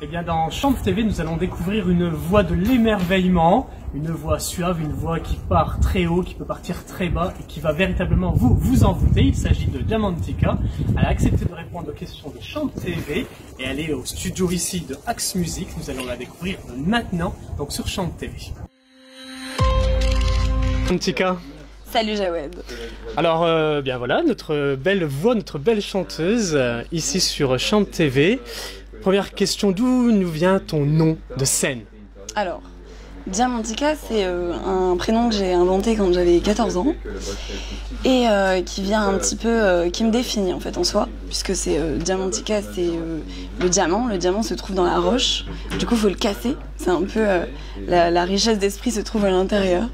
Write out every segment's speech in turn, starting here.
Eh bien, dans Chante TV, nous allons découvrir une voix de l'émerveillement, une voix suave, une voix qui part très haut, qui peut partir très bas et qui va véritablement vous envoûter. Il s'agit de Diamantika. Elle a accepté de répondre aux questions de Chante TV et elle est au studio ici de Axe Music. Nous allons la découvrir maintenant, donc sur Chante TV. Diamantika. Salut Jawed. Alors, bien voilà, notre belle voix, notre belle chanteuse, ici sur Chante TV. Première question, d'où nous vient ton nom de scène? Alors, Diamantika, c'est un prénom que j'ai inventé quand j'avais 14 ans et qui vient un petit peu, qui me définit en fait en soi, puisque c'est Diamantika, c'est le diamant se trouve dans la roche, du coup il faut le casser, c'est un peu la richesse d'esprit se trouve à l'intérieur,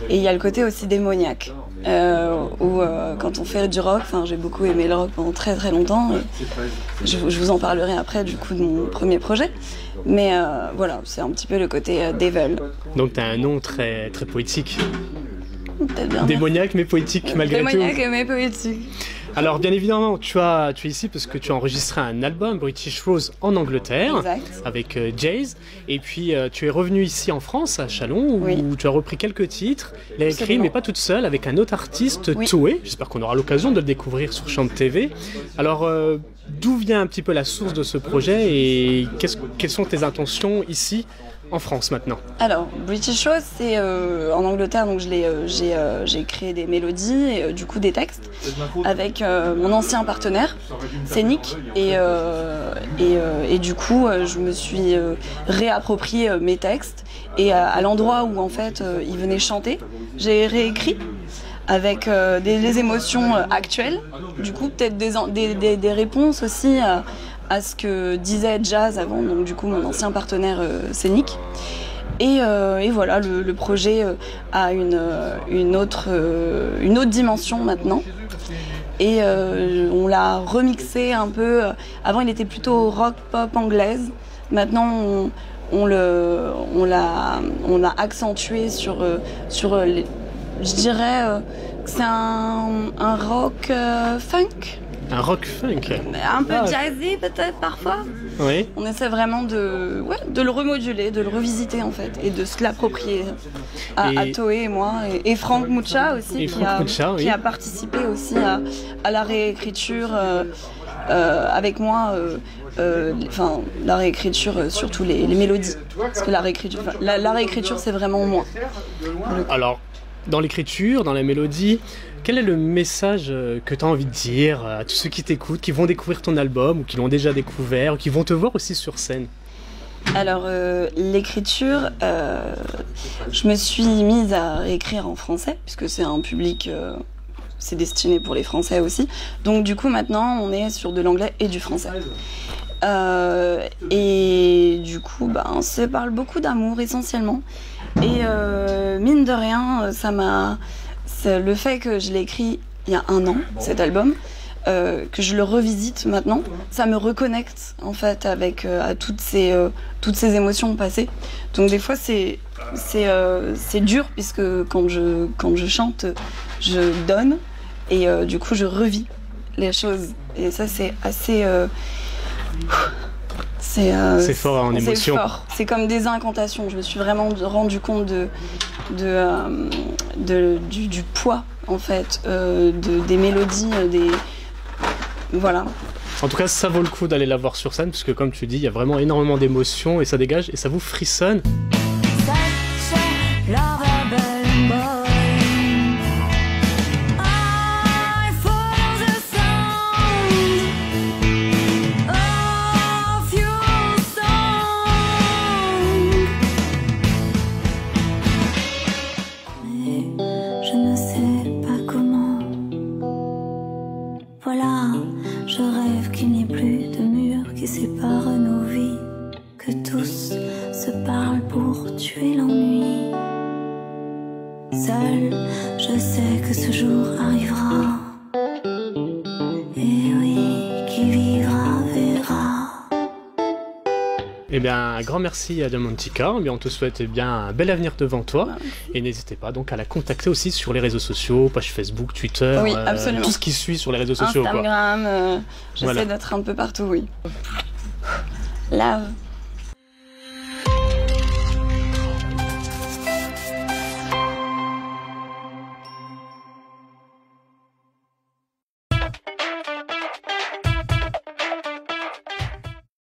et il y a le côté aussi démoniaque. Où quand on fait du rock, j'ai beaucoup aimé le rock pendant très très longtemps et je vous en parlerai après du coup de mon premier projet, mais voilà, c'est un petit peu le côté devil. Donc tu as un nom très, très poétique. Bien Démoniaque mais poétique malgré tout. Démoniaque mais poétique. Alors bien évidemment, tu es ici parce que tu as enregistré un album, British Rose, en Angleterre, exact, avec Jayz, et puis tu es revenu ici en France, à Chalon, où oui, tu as repris quelques titres, il a écrit, absolument, mais pas toute seule, avec un autre artiste, oui, Toé. J'espère qu'on aura l'occasion de le découvrir sur Chante TV. Alors, d'où vient un petit peu la source de ce projet et quelles sont tes intentions ici en France maintenant? Alors, British Rose, c'est en Angleterre, donc j'ai créé des mélodies et du coup des textes avec mon ancien partenaire, Scénic, et du coup je me suis réapproprié mes textes et à l'endroit où en fait ils venaient chanter, j'ai réécrit avec des émotions actuelles, du coup peut-être des réponses aussi à ce que disait Jazz avant, donc du coup mon ancien partenaire Scénic. Et voilà, le projet a une autre dimension maintenant. Et on l'a remixé un peu. Avant il était plutôt rock pop anglaise. Maintenant on l'a accentué sur les, je dirais que c'est un rock funk. Un rock funk. Un peu jazzy peut-être parfois. Oui. On essaie vraiment de le remoduler, de le revisiter en fait, et de se l'approprier à Toé et moi, et Franck Mucha aussi, qui a participé aussi à la réécriture avec moi, la réécriture, surtout les mélodies. Parce que la réécriture c'est vraiment moi. Alors, dans l'écriture, dans la mélodie, quel est le message que tu as envie de dire à tous ceux qui t'écoutent, qui vont découvrir ton album, ou qui l'ont déjà découvert, ou qui vont te voir aussi sur scène? Alors, l'écriture, je me suis mise à réécrire en français, puisque c'est un public, c'est destiné pour les Français aussi. Donc du coup, maintenant, on est sur de l'anglais et du français. Et du coup, ça parle beaucoup d'amour essentiellement. Et mine de rien, le fait que je l'ai écrit il y a 1 an, cet album, que je le revisite maintenant, ça me reconnecte en fait avec à toutes ces émotions passées. Donc des fois c'est dur, puisque quand je chante, je donne et du coup je revis les choses, et ça c'est assez c'est fort en émotion. C'est comme des incantations. Je me suis vraiment rendu compte du poids en fait, des mélodies, voilà. En tout cas, ça vaut le coup d'aller la voir sur scène, parce que comme tu dis, il y a vraiment énormément d'émotions et ça dégage et ça vous frissonne. Je rêve qu'il n'y ait plus de murs qui séparent nos vies, que tous se parlent pour tuer l'ennui. Seul, je sais que ce jour arrivera. Et oui, qui vivra verra. Eh bien, un grand merci à Diamantika. On te souhaite un bel avenir devant toi. Et n'hésitez pas donc à la contacter aussi sur les réseaux sociaux, page Facebook, Twitter, oui, absolument. Tout ce qui suit sur les réseaux sociaux. Instagram, j'essaie d'être un peu partout, oui. Love.